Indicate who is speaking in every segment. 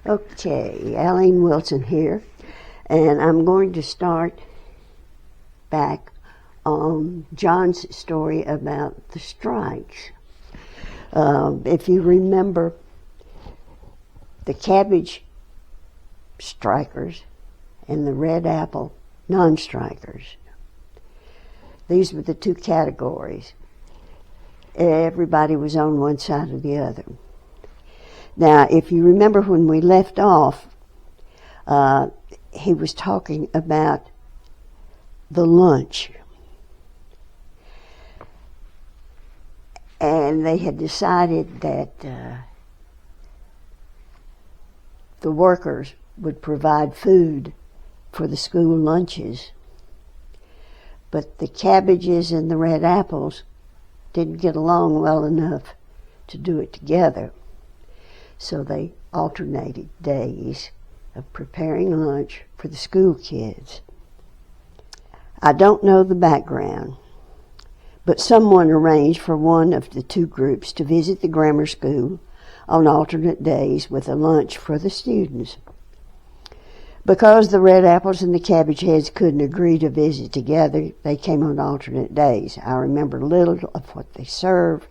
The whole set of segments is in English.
Speaker 1: Okay, Aleen Wilson here, and I'm going to start back on John's story about the strikes. If you remember, the cabbage strikers and the red apple non-strikers. These were the two categories. Everybody was on one side or the other. Now, if you remember when we left off, he was talking about the lunch. And they had decided that the workers would provide food for the school lunches. But the cabbages and the red apples didn't get along well enough to do it together. So they alternated days of preparing lunch for the school kids. I don't know the background, but someone arranged for one of the two groups to visit the grammar school on alternate days with a lunch for the students. Because the red apples and the cabbage heads couldn't agree to visit together, they came on alternate days. I remember little of what they served,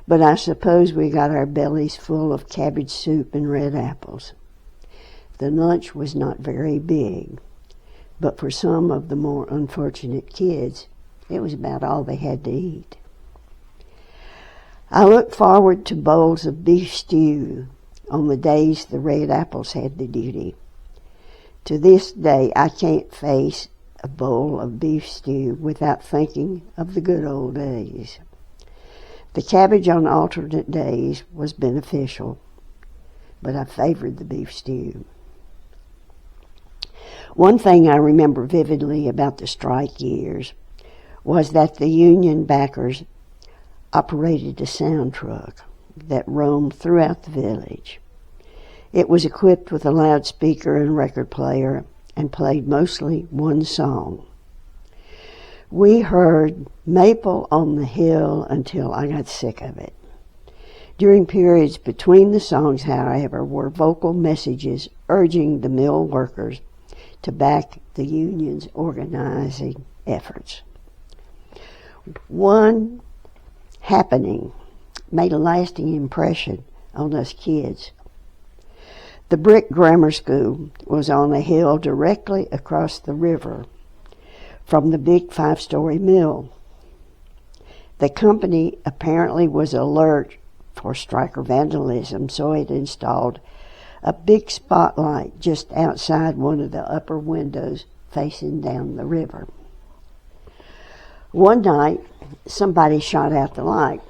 Speaker 1: but I suppose we got our bellies full of cabbage soup and red apples. The lunch was not very big, but for some of the more unfortunate kids, it was about all they had to eat. I looked forward to bowls of beef stew on the days the red apples had the duty. To this day, I can't face a bowl of beef stew without thinking of the good old days. The cabbage on alternate days was beneficial, but I favored the beef stew. One thing I remember vividly about the strike years was that the union backers operated a sound truck that roamed throughout the village. It was equipped with a loudspeaker and record player and played mostly one song. We heard Maple on the Hill until I got sick of it. During periods between the songs, however, were vocal messages urging the mill workers to back the union's organizing efforts. One happening made a lasting impression on us kids. The brick grammar school was on a hill directly across the river from the big 5-story mill. The company apparently was alert for striker vandalism, so it installed a big spotlight just outside one of the upper windows facing down the river. One night, somebody shot out the light.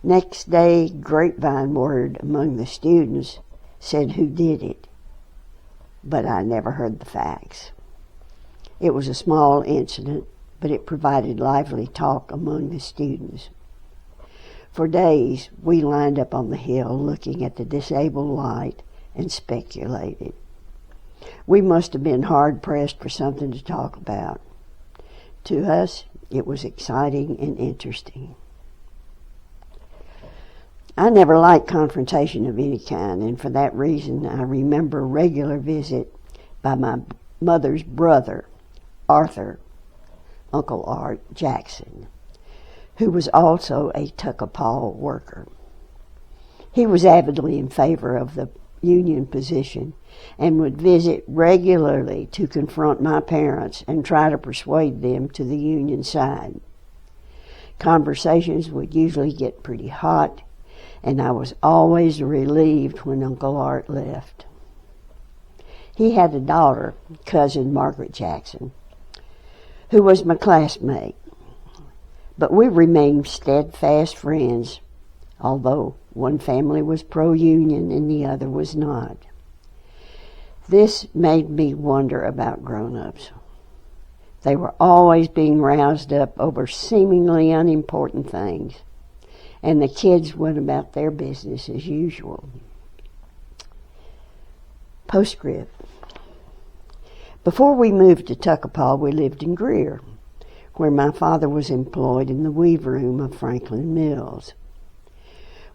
Speaker 1: Next day, grapevine word among the students said who did it, but I never heard the facts. It was a small incident, but it provided lively talk among the students. For days, we lined up on the hill looking at the disabled light and speculated. We must have been hard-pressed for something to talk about. To us, it was exciting and interesting. I never liked confrontation of any kind, and for that reason, I remember a regular visit by my mother's brother, Arthur, Uncle Art Jackson, who was also a Tucapau worker. He was avidly in favor of the union position and would visit regularly to confront my parents and try to persuade them to the union side. Conversations would usually get pretty hot, and I was always relieved when Uncle Art left. He had a daughter, cousin Margaret Jackson, who was my classmate, but we remained steadfast friends, although one family was pro-union and the other was not. This made me wonder about grown-ups. They were always being roused up over seemingly unimportant things, and the kids went about their business as usual. Postscript. Before we moved to Tucapau, we lived in Greer, where my father was employed in the weave room of Franklin Mills.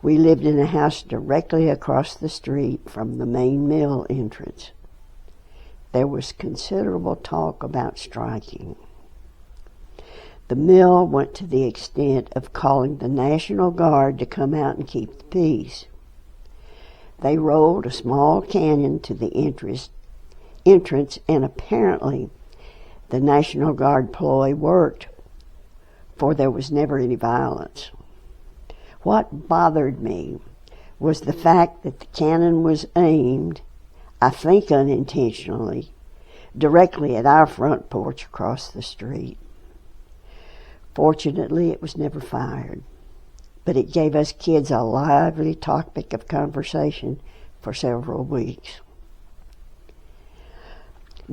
Speaker 1: We lived in a house directly across the street from the main mill entrance. There was considerable talk about striking. The mill went to the extent of calling the National Guard to come out and keep the peace. They rolled a small cannon to the entrance, and apparently the National Guard ploy worked, for there was never any violence. What bothered me was the fact that the cannon was aimed, I think unintentionally, directly at our front porch across the street. Fortunately, it was never fired, but it gave us kids a lively topic of conversation for several weeks.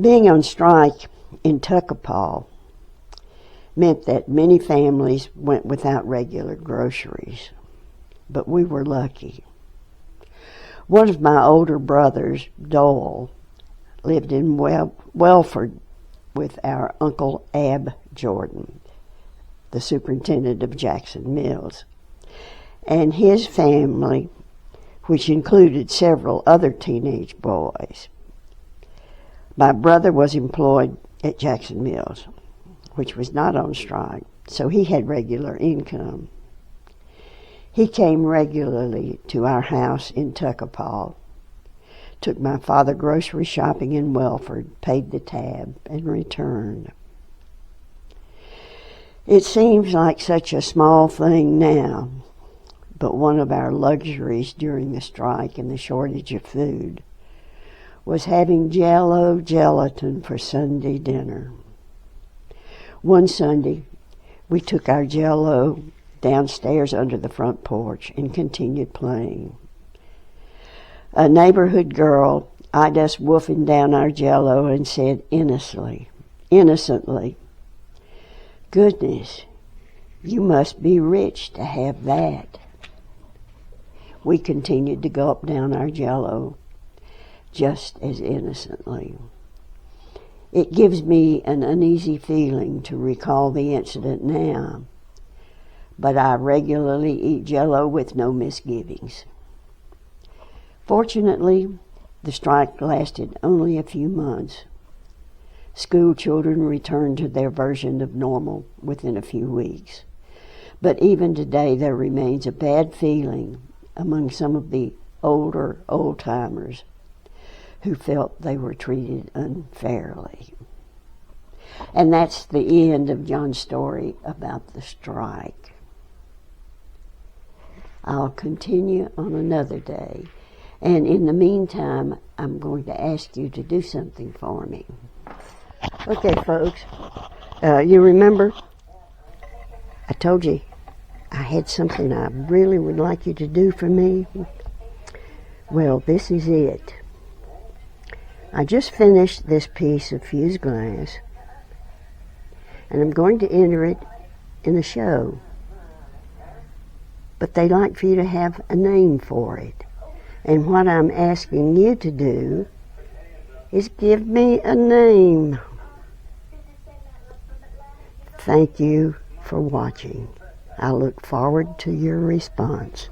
Speaker 1: Being on strike in Tucapau meant that many families went without regular groceries, but we were lucky. One of my older brothers, Dole, lived in Welford with our Uncle Ab Jordan, the superintendent of Jackson Mills, and his family, which included several other teenage boys. My brother was employed at Jackson Mills, which was not on strike, so he had regular income. He came regularly to our house in Tucapau, took my father grocery shopping in Welford, paid the tab, and returned. It seems like such a small thing now, but one of our luxuries during the strike and the shortage of food was having Jell-O gelatin for Sunday dinner. One Sunday, we took our Jell-O downstairs under the front porch and continued playing. A neighborhood girl eyed us wolfing down our Jell-O and said innocently, "Goodness, you must be rich to have that." We continued to gulp down our Jell-O just as innocently. It gives me an uneasy feeling to recall the incident now, but I regularly eat Jell-O with no misgivings. Fortunately, the strike lasted only a few months. School children returned to their version of normal within a few weeks. But even today, there remains a bad feeling among some of the older old-timers who felt they were treated unfairly. And that's the end of John's story about the strike. I'll continue on another day, and in the meantime, I'm going to ask you to do something for me. Okay, folks, you remember I told you I had something I really would like you to do for me? Well, this is it. I just finished this piece of fused glass, and I'm going to enter it in a show. But they'd like for you to have a name for it. And what I'm asking you to do is give me a name. Thank you for watching. I look forward to your response.